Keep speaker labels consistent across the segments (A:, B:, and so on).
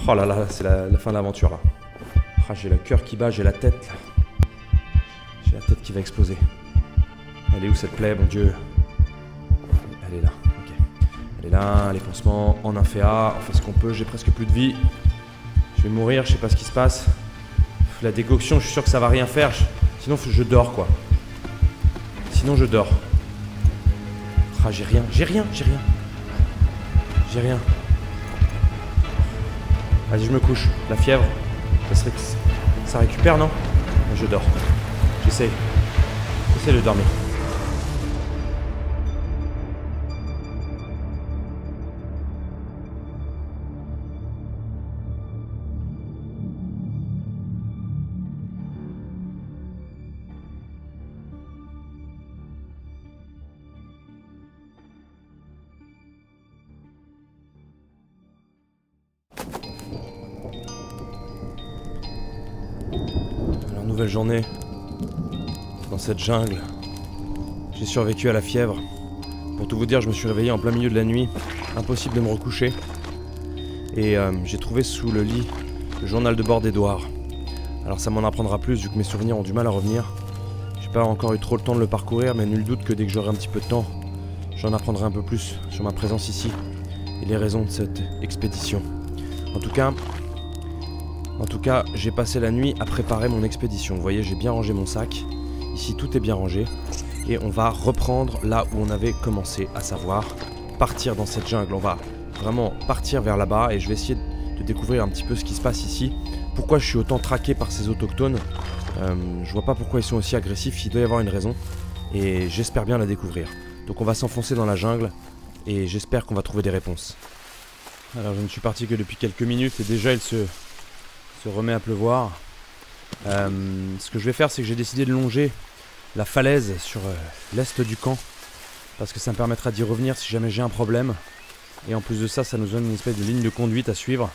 A: Oh là là, c'est la fin de l'aventure là. Ah, j'ai le cœur qui bat, j'ai la tête là. J'ai la tête qui va exploser. Elle est où cette plaie, mon Dieu? Elle est là, ok. Elle est là, les pansements en inféa, on fait ce qu'on peut, j'ai presque plus de vie. Je vais mourir, je sais pas ce qui se passe. La décoction, je suis sûr que ça va rien faire. Sinon, je dors quoi. Sinon, je dors. Ah, j'ai rien. J'ai rien. Vas-y, je me couche. La fièvre, ça serait que ça récupère, non? Je dors. J'essaie de dormir. Alors, nouvelle journée dans cette jungle. J'ai survécu à la fièvre. Pour tout vous dire, je me suis réveillé en plein milieu de la nuit. Impossible de me recoucher. Et j'ai trouvé sous le lit le journal de bord d'Edouard. Alors ça m'en apprendra plus vu que mes souvenirs ont du mal à revenir. J'ai pas encore eu trop le temps de le parcourir, mais nul doute que dès que j'aurai un petit peu de temps, j'en apprendrai un peu plus sur ma présence ici et les raisons de cette expédition. En tout cas, j'ai passé la nuit à préparer mon expédition. Vous voyez, j'ai bien rangé mon sac. Ici, tout est bien rangé. Et on va reprendre là où on avait commencé, à savoir partir dans cette jungle. On va vraiment partir vers là-bas et je vais essayer de découvrir un petit peu ce qui se passe ici. Pourquoi je suis autant traqué par ces autochtones? Je vois pas pourquoi ils sont aussi agressifs, il doit y avoir une raison. Et j'espère bien la découvrir. Donc on va s'enfoncer dans la jungle et j'espère qu'on va trouver des réponses. Alors je ne suis parti que depuis quelques minutes et déjà il se remet à pleuvoir. Ce que je vais faire, c'est que j'ai décidé de longer la falaise sur l'est du camp parce que ça me permettra d'y revenir si jamais j'ai un problème. Et en plus de ça, ça nous donne une espèce de ligne de conduite à suivre.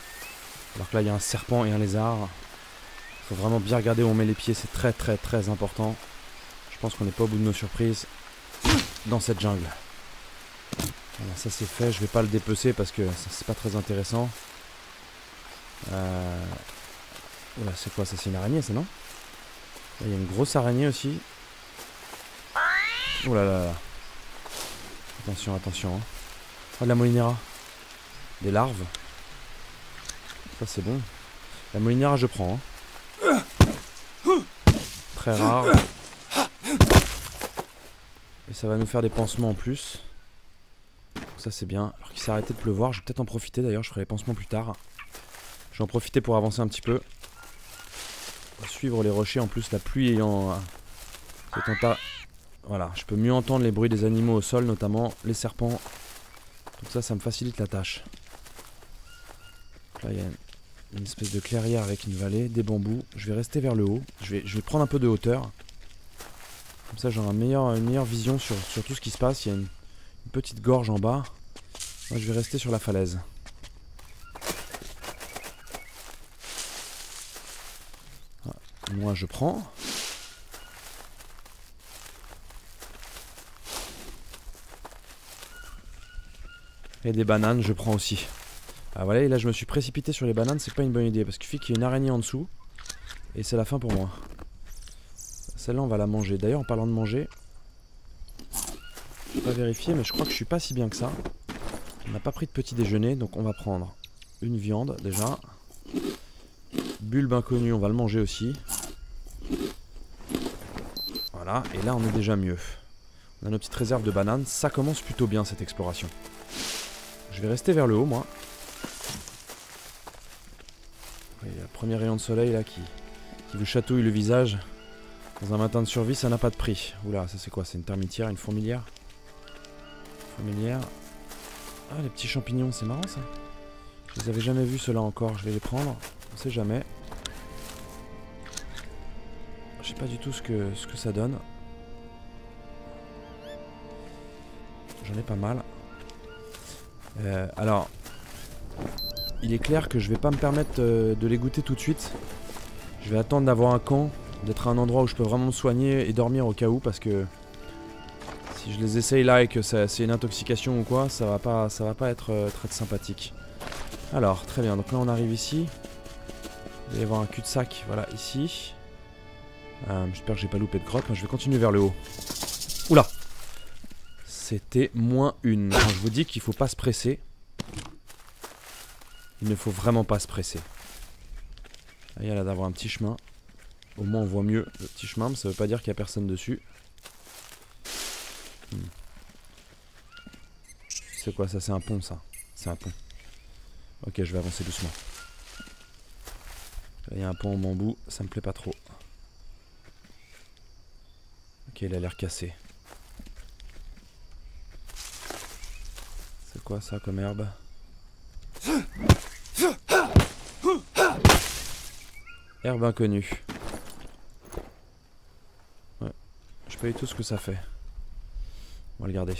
A: Alors que là, il y a un serpent et un lézard. Il faut vraiment bien regarder où on met les pieds, c'est très très très important. Je pense qu'on n'est pas au bout de nos surprises dans cette jungle. Voilà, ça c'est fait, je vais pas le dépecer parce que c'est pas très intéressant. Voilà, c'est quoi ça? C'est une araignée ça, non? Là, il y a une grosse araignée aussi. Oh là là là. Attention, attention. Hein. Oh, de la molinera. Des larves. Ça c'est bon. La molinera je prends. Hein. Très rare. Et ça va nous faire des pansements en plus. Donc ça c'est bien. Alors qu'il s'est arrêté de pleuvoir, je vais peut-être en profiter d'ailleurs, je ferai les pansements plus tard. Je vais en profiter pour avancer un petit peu. Suivre les rochers, en plus la pluie ayant... Voilà, je peux mieux entendre les bruits des animaux au sol, notamment les serpents. Donc ça me facilite la tâche. Donc là il y a une espèce de clairière avec une vallée, des bambous. Je vais rester vers le haut, je vais prendre un peu de hauteur. Comme ça j'aurai une meilleure vision sur tout ce qui se passe. Il y a une petite gorge en bas. Moi je vais rester sur la falaise. Moi je prends. Et des bananes je prends aussi. Ah voilà, et là je me suis précipité sur les bananes, c'est pas une bonne idée parce qu'il suffit qu'il y ait une araignée en dessous. Et c'est la fin pour moi. Celle-là on va la manger. D'ailleurs en parlant de manger, je vais pas vérifier mais je crois que je suis pas si bien que ça. On n'a pas pris de petit déjeuner, donc on va prendre une viande déjà. Bulbe inconnu, on va le manger aussi. Voilà, et là on est déjà mieux. On a nos petites réserves de bananes, ça commence plutôt bien cette exploration. Je vais rester vers le haut moi. Il y a le premier rayon de soleil là qui vous chatouille le visage. Dans un matin de survie, ça n'a pas de prix. Oula, ça c'est quoi? C'est une termitière, une fourmilière? Fourmilière. Ah, les petits champignons, c'est marrant ça. Je les avais jamais vus ceux-là encore, je vais les prendre. On sait jamais. Je sais pas du tout ce que ça donne. J'en ai pas mal. Alors, il est clair que je vais pas me permettre de les goûter tout de suite. Je vais attendre d'avoir un camp, d'être à un endroit où je peux vraiment me soigner et dormir au cas où, parce que si je les essaye là et que c'est une intoxication ou quoi, ça va pas être très sympathique. Alors, très bien. Donc là, on arrive ici. Il va y avoir un cul-de-sac, voilà, ici. J'espère que j'ai pas loupé de grotte. Moi, je vais continuer vers le haut. Oula! C'était -1. Alors, je vous dis qu'il faut pas se presser. Il ne faut vraiment pas se presser. Là, il y a l'air d'avoir un petit chemin. Au moins, on voit mieux le petit chemin, mais ça veut pas dire qu'il y a personne dessus. C'est quoi ça? C'est un pont, ça. C'est un pont. Ok, je vais avancer doucement. Là, il y a un pont en bambou, ça me plaît pas trop. Ok, il a l'air cassé. C'est quoi ça comme herbe? Herbe inconnue. Ouais. Je sais pas du tout ce que ça fait. On va le garder.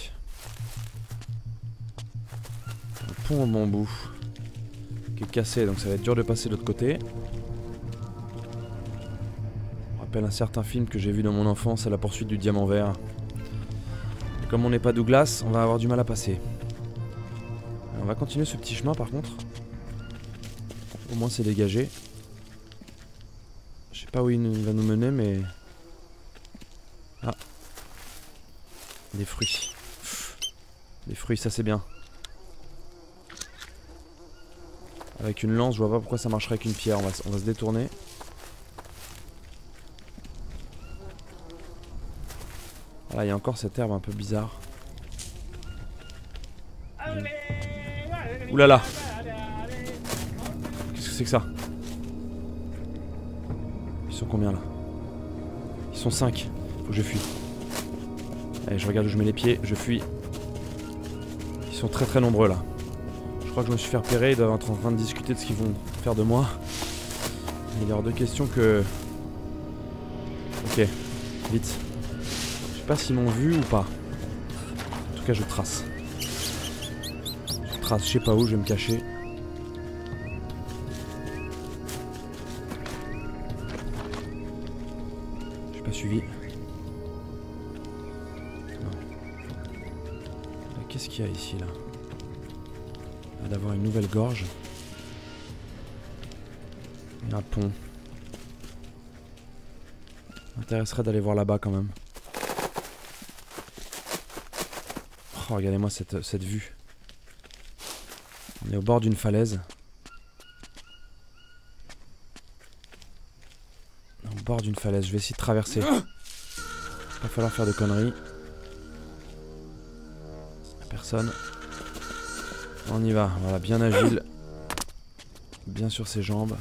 A: Un pont en bambou qui est cassé, donc ça va être dur de passer de l'autre côté. Ça me rappelle un certain film que j'ai vu dans mon enfance, à la poursuite du diamant vert. Et comme on n'est pas Douglas, on va avoir du mal à passer. On va continuer ce petit chemin par contre. Au moins c'est dégagé. Je sais pas où il va nous mener, mais... Ah. Des fruits. Des fruits, ça c'est bien. Avec une lance, je vois pas pourquoi ça marcherait avec une pierre. On va se détourner. Voilà, il y a encore cette herbe un peu bizarre. Ouh là là. Qu'est-ce que c'est que ça? Ils sont combien là? Ils sont 5. Faut que je fuis. Allez, je regarde où je mets les pieds, je fuis. Ils sont très très nombreux là. Je crois que je me suis fait repérer, ils doivent être en train de discuter de ce qu'ils vont faire de moi. Il est hors de question que... Ok, vite. Je sais pas s'ils m'ont vu ou pas. En tout cas, je trace. Je trace, je sais pas où, je vais me cacher. Je suis pas suivi. Qu'est-ce qu'il y a ici là? D'avoir une nouvelle gorge. Et un pont. M'intéresserait d'aller voir là-bas quand même. Oh, regardez-moi cette vue. On est au bord d'une falaise. Au bord d'une falaise. Je vais essayer de traverser. Il va falloir faire de conneries. Personne. On y va, voilà, bien agile. Bien sur ses jambes.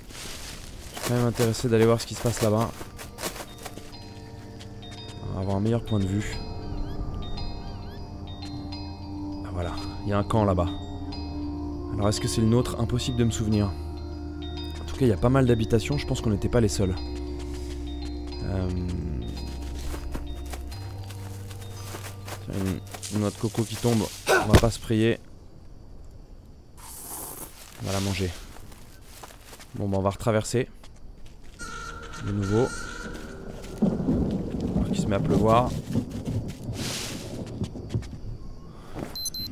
A: Je suis quand même intéressé d'aller voir ce qui se passe là-bas. On va avoir un meilleur point de vue. Ah, voilà, il y a un camp là-bas. Alors est-ce que c'est le nôtre? Impossible de me souvenir. En tout cas, il y a pas mal d'habitations, je pense qu'on n'était pas les seuls. Une noix de coco qui tombe, on va pas se prier. On va la manger. Bon, bah on va retraverser. De nouveau. Alors qu'il se met à pleuvoir.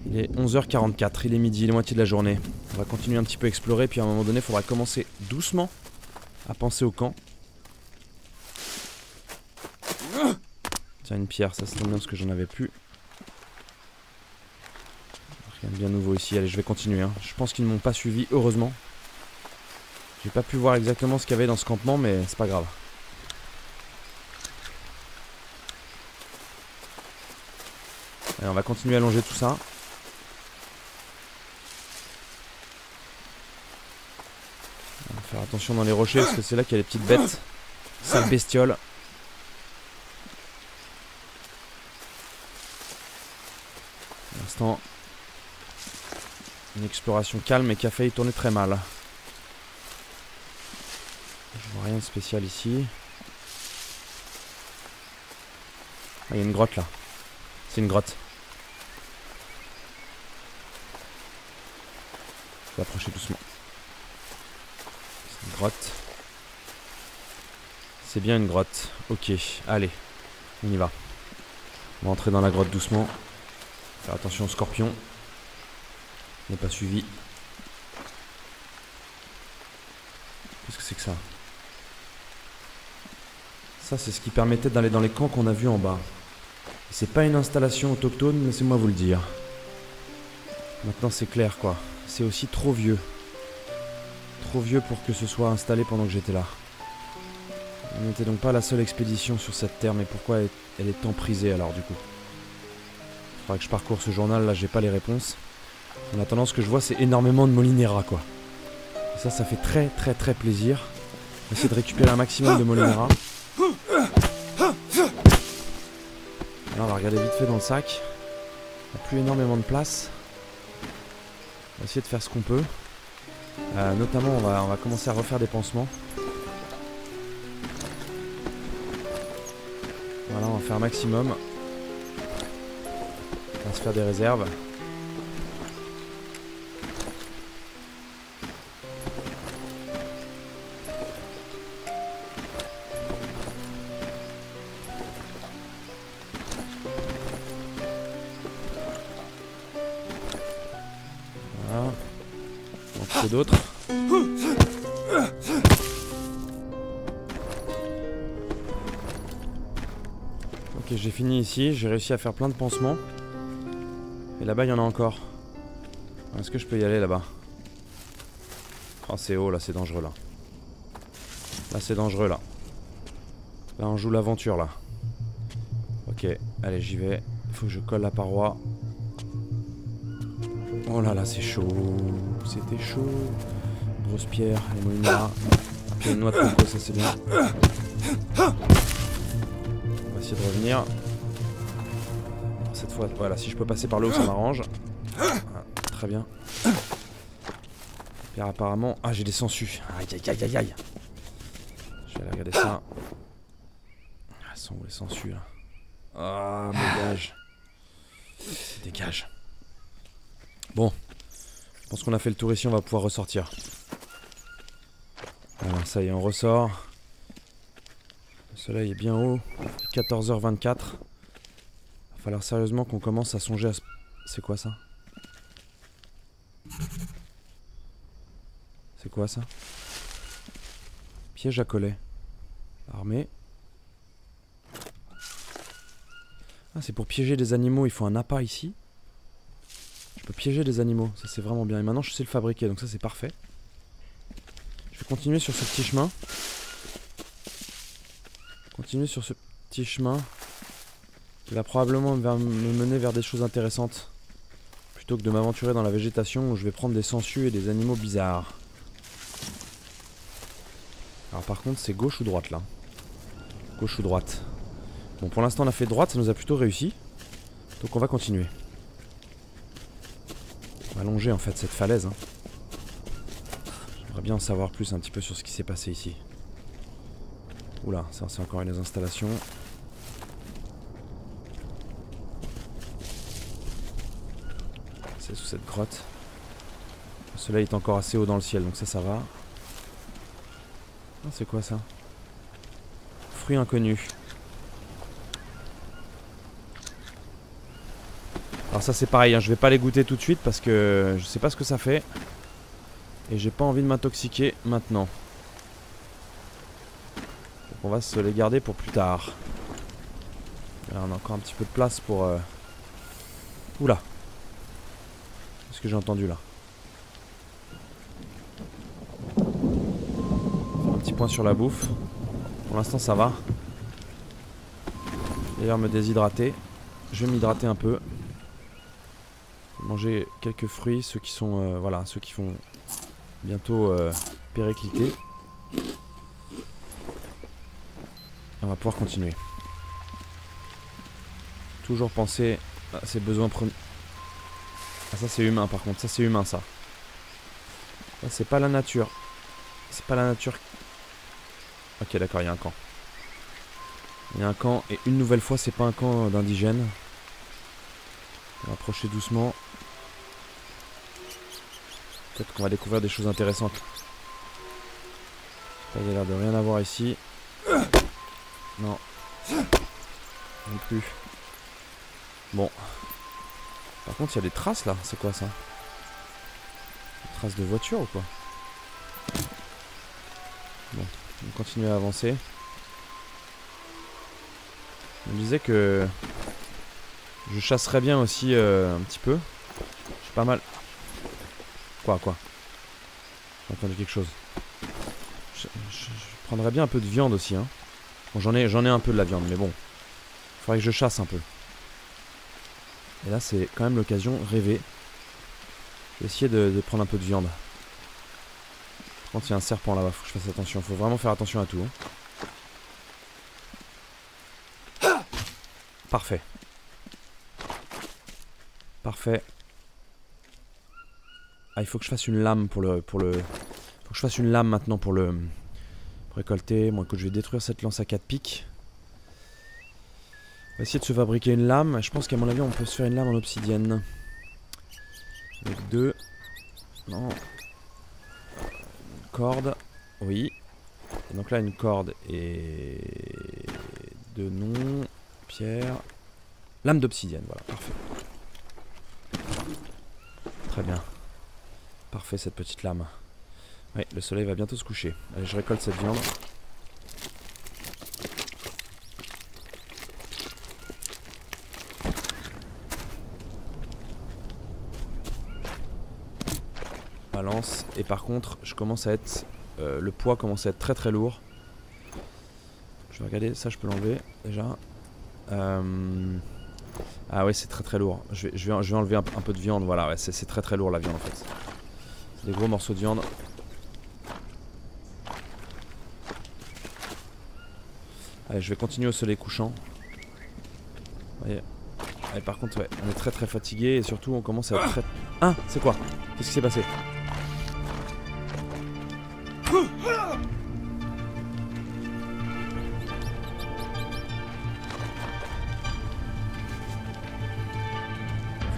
A: Il est 11h44, il est midi, il est moitié de la journée. On va continuer un petit peu à explorer, puis à un moment donné, il faudra commencer doucement à penser au camp. Tiens, une pierre, ça c'est bien parce que j'en avais plus. Rien de bien nouveau ici, allez je vais continuer hein. Je pense qu'ils ne m'ont pas suivi, heureusement. J'ai pas pu voir exactement ce qu'il y avait dans ce campement, mais c'est pas grave. Allez, on va continuer à longer tout ça. On va faire attention dans les rochers, parce que c'est là qu'il y a les petites bêtes. Sales bestioles. Pour l'instant... Une exploration calme et qui a failli tourner très mal. Je vois rien de spécial ici. Ah, il y a une grotte là. C'est une grotte. Je vais approcher doucement. C'est une grotte. C'est bien une grotte. Ok, allez. On y va. On va entrer dans la grotte doucement. Faire attention aux scorpions. N'est pas suivi. c'est que ça? Ça, c'est ce qui permettait d'aller dans les camps qu'on a vus en bas. C'est pas une installation autochtone, laissez-moi vous le dire. Maintenant, c'est clair, quoi. C'est aussi trop vieux. Trop vieux pour que ce soit installé pendant que j'étais là. On n'était donc pas la seule expédition sur cette terre, mais pourquoi elle est emprisée alors, du coup? Il faudra que je parcours ce journal, là, j'ai pas les réponses. En attendant, ce que je vois, c'est énormément de Molinera, quoi. Et ça fait très très très plaisir. On va essayer de récupérer un maximum de Molinera. Là, on va regarder vite fait dans le sac. Il n'y a plus énormément de place. On va essayer de faire ce qu'on peut. Notamment, on va commencer à refaire des pansements. Voilà, on va faire un maximum. On va se faire des réserves. Voilà. On en trouve d'autres. Ok, j'ai fini ici, j'ai réussi à faire plein de pansements. Et là-bas, il y en a encore. Est-ce que je peux y aller là-bas? Oh, c'est haut, là, c'est dangereux, là. Là, c'est dangereux, là. Là, on joue l'aventure, là. Ok, allez, j'y vais. Il faut que je colle la paroi. Oh là là, c'est chaud. C'était chaud. Grosse pierre, les molinara. Puis une noix de coco, ça c'est bien. On va essayer de revenir. Cette fois, voilà, si je peux passer par le haut, ça m'arrange. Ah, très bien. Puis apparemment... Ah, j'ai des sangsues. Aïe, aïe, aïe, aïe, aïe. Je vais aller regarder ça. Elles sont où les sangsues, là? Ah, dégage. Dégage. Bon. Je pense qu'on a fait le tour ici, on va pouvoir ressortir. Voilà, ça y est, on ressort. Le soleil est bien haut. 14h24. Va falloir sérieusement qu'on commence à songer à... C'est quoi ça? C'est quoi ça? Piège à collet. Armé. Ah, c'est pour piéger des animaux, il faut un appât ici. Je peux piéger des animaux, ça c'est vraiment bien. Et maintenant je sais le fabriquer, donc ça c'est parfait. Je vais continuer sur ce petit chemin. Continuer sur ce petit chemin qui va probablement me mener vers des choses intéressantes. Plutôt que de m'aventurer dans la végétation où je vais prendre des sangsues et des animaux bizarres. Alors par contre c'est gauche ou droite là? Gauche ou droite? Bon, pour l'instant on a fait droite, ça nous a plutôt réussi. Donc on va continuer. On va longer en fait cette falaise. Hein. J'aimerais bien en savoir plus un petit peu sur ce qui s'est passé ici. Oula, ça c'est encore une des installations. C'est sous cette grotte. Le soleil est encore assez haut dans le ciel, donc ça va. Ah, c'est quoi ça? Fruits inconnus. Alors ça c'est pareil, hein, je vais pas les goûter tout de suite parce que je sais pas ce que ça fait. Et j'ai pas envie de m'intoxiquer maintenant. Donc on va se les garder pour plus tard. Là, on a encore un petit peu de place pour... Oula. Qu'est-ce que j'ai entendu là? Un petit point sur la bouffe. Pour l'instant ça va. D'ailleurs me déshydrater. Je vais m'hydrater un peu. Manger quelques fruits, ceux qui sont voilà, ceux qui font bientôt péricliter. On va pouvoir continuer. Toujours penser à ses besoins premiers. Ah ça c'est humain par contre, ça c'est humain ça. Ça c'est pas la nature. C'est pas la nature. Ok d'accord, il y a un camp. Il y a un camp et une nouvelle fois c'est pas un camp d'indigènes. On va approcher doucement. Peut-être qu'on va découvrir des choses intéressantes. Il y a l'air de rien avoir ici. Non. Non plus. Bon. Par contre, il y a des traces là. C'est quoi ça? Des traces de voiture ou quoi? Bon, on va continuer à avancer. Je me disais que je chasserais bien aussi un petit peu. J'ai pas mal... Quoi j'ai entendu quelque chose. Je prendrais bien un peu de viande aussi, hein. Bon, j'en ai un peu de la viande, mais bon. Faudrait que je chasse un peu. Et là, c'est quand même l'occasion rêvée. Essayer de prendre un peu de viande. Par contre, il y a un serpent là-bas, faut que je fasse attention. Faut vraiment faire attention à tout. Hein. Parfait. Parfait. Ah, il faut que je fasse une lame pour le... Faut que je fasse une lame maintenant pour récolter. Bon, écoute, je vais détruire cette lance à 4 pics. On va essayer de se fabriquer une lame. Je pense qu'à mon avis, on peut se faire une lame en obsidienne. Avec 2. Non. Une corde. Oui. Et donc là, une corde et... 2 noms. Pierre. Lame d'obsidienne, voilà, parfait. Très bien. Parfait cette petite lame. Oui, le soleil va bientôt se coucher. Allez, je récolte cette viande. Balance. Et par contre, je commence à être... le poids commence à être très très lourd. Je vais regarder, ça je peux l'enlever déjà. Ah ouais, c'est très très lourd. Je vais enlever un peu de viande. Voilà, ouais, c'est très très lourd la viande en fait. Des gros morceaux de viande. Allez, je vais continuer au soleil couchant. Vous voyez. Allez, par contre, ouais, on est très très fatigué et surtout on commence à être très... Ah, c'est quoi? Qu'est-ce qui s'est passé? Faut que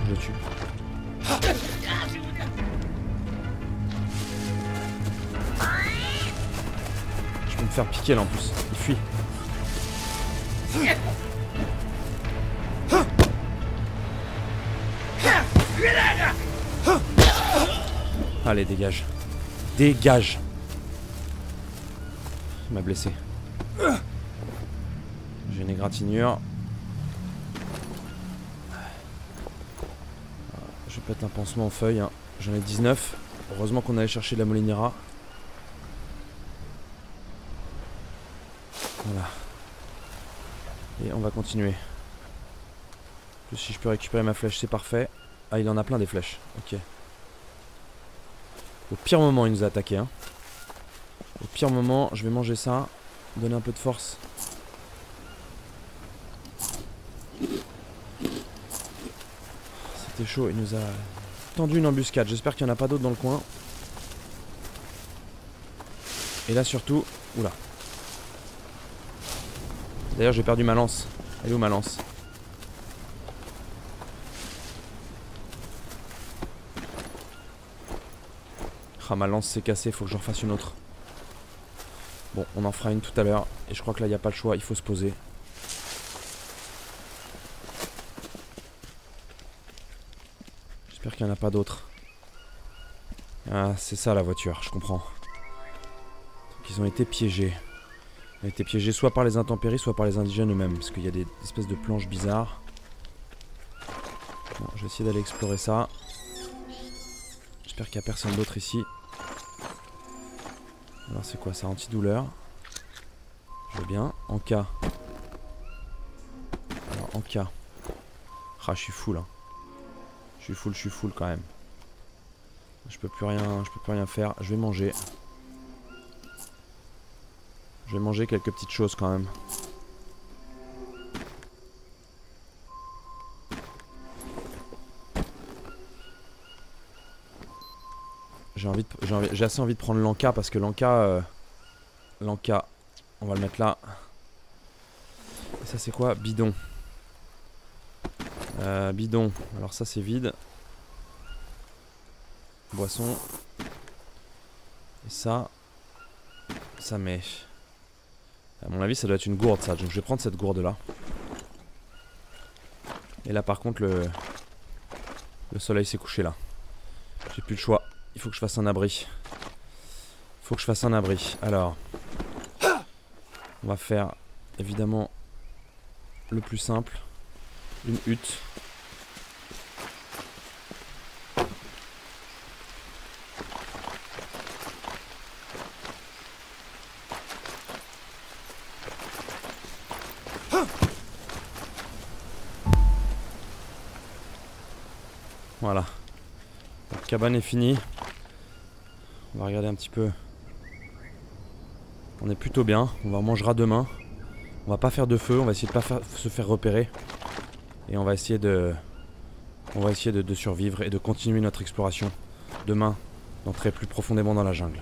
A: je le tue. Je peux me faire piquer là en plus. Il fuit. Allez, dégage. Dégage. Il m'a blessé. J'ai une égratignure. Je vais mettre un pansement aux feuilles. Hein. J'en ai 19. Heureusement qu'on allait chercher de la molinera. Voilà. Et on va continuer. Plus si je peux récupérer ma flèche, c'est parfait. Ah, il en a plein des flèches. Ok. Au pire moment, il nous a attaqué. Hein. Au pire moment, je vais manger ça. Donner un peu de force. C'était chaud, il nous a tendu une embuscade. J'espère qu'il n'y en a pas d'autres dans le coin. Et là surtout... Oula. D'ailleurs, j'ai perdu ma lance. Elle est où ma lance? Ah, ma lance s'est cassée, faut que j'en fasse une autre. Bon, on en fera une tout à l'heure. Et je crois que là, il n'y a pas le choix, il faut se poser. J'espère qu'il n'y en a pas d'autres. Ah, c'est ça la voiture, je comprends. Donc, ils ont été piégés. Ils ont été piégés soit par les intempéries, soit par les indigènes eux-mêmes. Parce qu'il y a des espèces de planches bizarres. Bon, je vais essayer d'aller explorer ça. J'espère qu'il n'y a personne d'autre ici. Alors c'est quoi ça? Antidouleur. Je veux bien. En cas. Alors en cas. Ah, je suis full hein. Je suis full quand même. Je peux plus rien faire. Je vais manger. Je vais manger quelques petites choses quand même. J'ai assez envie de prendre l'Anka parce que l'Anka, on va le mettre là. Et ça c'est quoi? Bidon. Bidon. Alors ça c'est vide. Boisson. Et ça met. À mon avis ça doit être une gourde ça. Donc je vais prendre cette gourde là. Et là par contre le soleil s'est couché là. J'ai plus le choix. Il faut que je fasse un abri. Alors. On va faire évidemment le plus simple. Une hutte. Voilà. La cabane est finie. On va regarder un petit peu. On est plutôt bien. On mangera demain. On va pas faire de feu. On va essayer de pas se faire repérer. Et on va essayer de survivre et de continuer notre exploration. Demain, d'entrer plus profondément dans la jungle.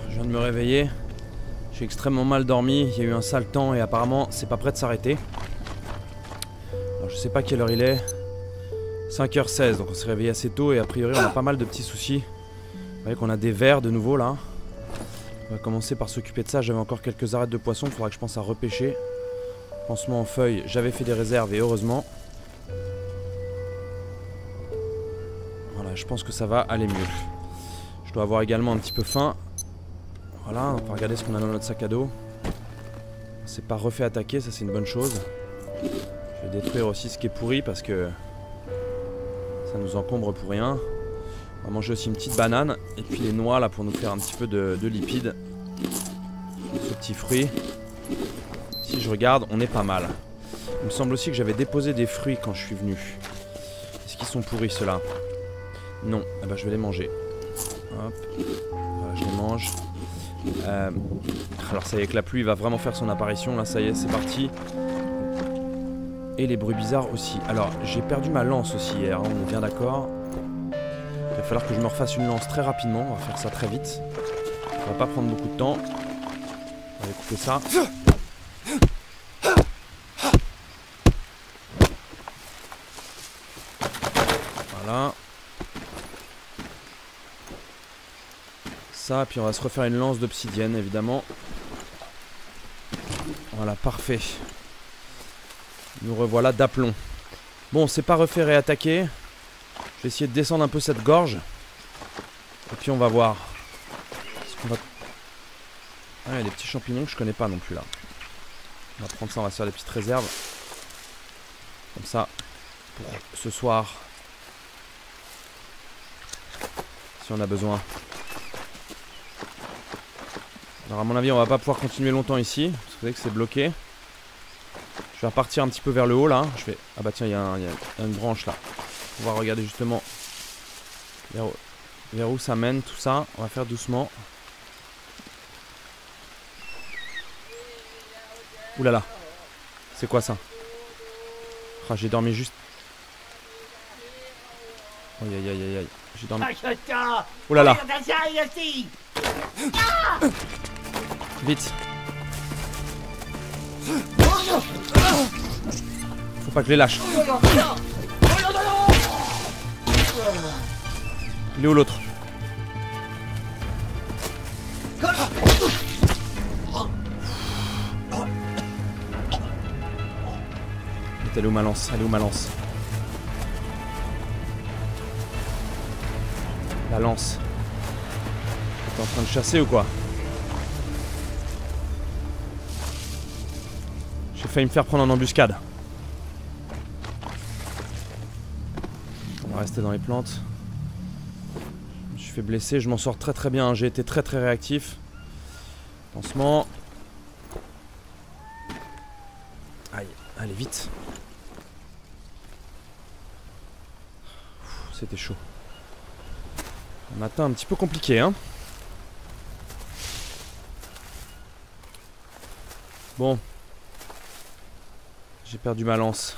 A: Je viens de me réveiller, j'ai extrêmement mal dormi, il y a eu un sale temps et apparemment c'est pas prêt de s'arrêter. Alors je sais pas quelle heure il est, 5h16, donc on s'est réveillé assez tôt et a priori on a pas mal de petits soucis. Vous voyez qu'on a des vers de nouveau là. On va commencer par s'occuper de ça, j'avais encore quelques arêtes de poisson, il faudra que je pense à repêcher. Pansement en feuilles, j'avais fait des réserves et heureusement. Voilà, je pense que ça va aller mieux. Je dois avoir également un petit peu faim. Voilà, on va regarder ce qu'on a dans notre sac à dos. On s'est pas refait attaquer, ça c'est une bonne chose. Je vais détruire aussi ce qui est pourri parce que ça nous encombre pour rien. On va manger aussi une petite banane et puis les noix là pour nous faire un petit peu de lipides. Ce petit fruit. Si je regarde, on est pas mal. Il me semble aussi que j'avais déposé des fruits quand je suis venu. Est-ce qu'ils sont pourris ceux-là? Non, eh ben, je vais les manger. Hop, voilà, je les mange. Alors ça y est que la pluie va vraiment faire son apparition. Là ça y est, c'est parti. Et les bruits bizarres aussi. Alors j'ai perdu ma lance aussi hier, hein, on est bien d'accord. Il va falloir que je me refasse une lance très rapidement. On va faire ça très vite. Ça va pas prendre beaucoup de temps. On va couper ça. Voilà. Ça, puis on va se refaire une lance d'obsidienne évidemment. Voilà, parfait. Nous revoilà d'aplomb. Bon, c'est pas refait réattaquer. Je vais essayer de descendre un peu cette gorge. Et puis on va voir. Ce qu'on va... Ah, il y a des petits champignons que je connais pas non plus là. On va prendre ça, on va se faire des petites réserves. Comme ça, pour ce soir. Si on a besoin. Alors à mon avis on va pas pouvoir continuer longtemps ici. Parce que vous savez que c'est bloqué. Je vais repartir un petit peu vers le haut là. Je vais... Ah bah tiens il y a une branche là. On va regarder justement vers où ça mène tout ça. On va faire doucement. Ouh là là. C'est quoi ça? Ah, j'ai dormi juste. Aïe aïe aïe aïe. J'ai dormi. Ouh là là. Vite. Faut pas que je les lâche. Il est où l'autre? Elle est où ma lance? Elle est où ma lance? La lance. T'es en train de chasser ou quoi? J'ai failli me faire prendre en embuscade. On va rester dans les plantes. Je me suis fait blesser, je m'en sors très très bien. J'ai été très très réactif. Pansement. Aïe, allez vite. C'était chaud. Un matin un petit peu compliqué, hein. Bon. J'ai perdu ma lance.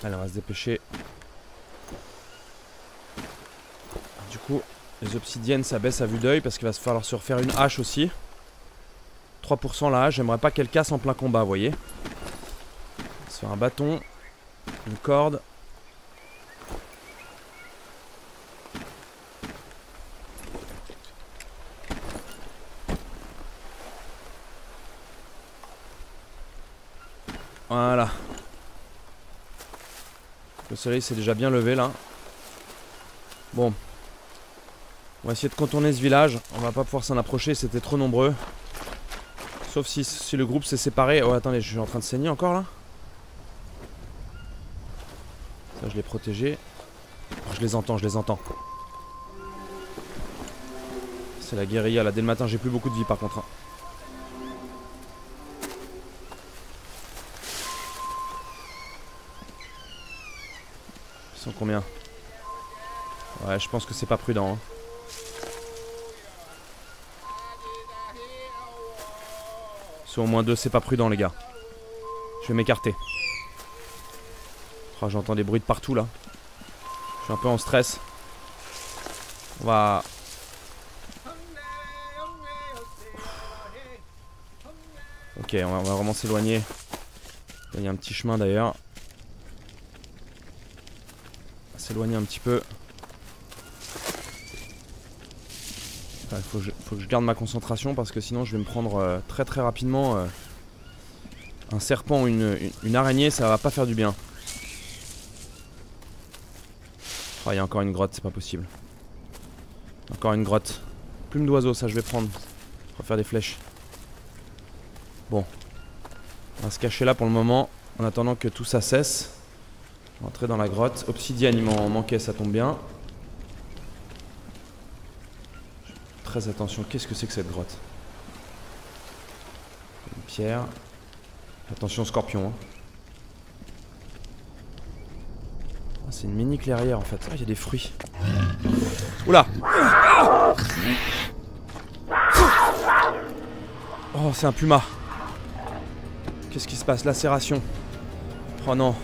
A: Allez, on va se dépêcher. Du coup, les obsidiennes, ça baisse à vue d'œil parce qu'il va se falloir se refaire une hache aussi. 3% là, j'aimerais pas qu'elle casse en plein combat, vous voyez. Sur un bâton, une corde. Voilà. Le soleil s'est déjà bien levé là. Bon. On va essayer de contourner ce village. On va pas pouvoir s'en approcher, c'était trop nombreux. Sauf si le groupe s'est séparé. Oh attendez, je suis en train de saigner encore là. Ça je l'ai protégé. Oh, je les entends, je les entends. C'est la guérilla là, dès le matin j'ai plus beaucoup de vie par contre. Ils sont combien? Ouais, je pense que c'est pas prudent. Hein. Ils sont au moins deux, c'est pas prudent les gars. Je vais m'écarter. Oh, j'entends des bruits de partout là. Je suis un peu en stress. On va... Ok, on va vraiment s'éloigner. Il y a un petit chemin d'ailleurs. On va s'éloigner un petit peu. Il faut que je garde ma concentration parce que sinon je vais me prendre très très rapidement un serpent ou une araignée, ça va pas faire du bien. Oh, il y a encore une grotte, c'est pas possible. Encore une grotte. Plume d'oiseau, ça je vais prendre. Pour faire des flèches. Bon. On va se cacher là pour le moment. En attendant que tout ça cesse. Rentrer dans la grotte. Obsidienne, il m'en manquait, ça tombe bien. Très attention, qu'est-ce que c'est que cette grotte? Une pierre. Attention scorpion. Hein. Oh, c'est une mini clairière en fait. Ah, il y a des fruits. Oula! Oh, c'est un puma. Qu'est-ce qui se passe? Lacération. Oh non.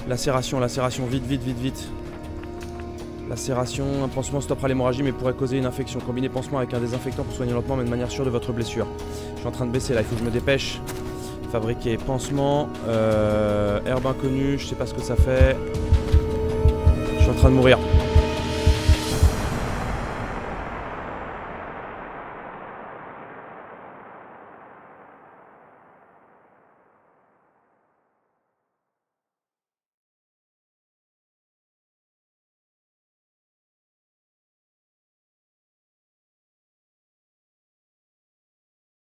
A: Lacération, vite, vite, vite, vite. Lacération, un pansement stoppera l'hémorragie mais pourrait causer une infection. Combinez pansement avec un désinfectant pour soigner lentement mais de manière sûre de votre blessure. Je suis en train de baisser là, il faut que je me dépêche. Fabriquer pansement, herbe inconnue, je sais pas ce que ça fait. Je suis en train de mourir.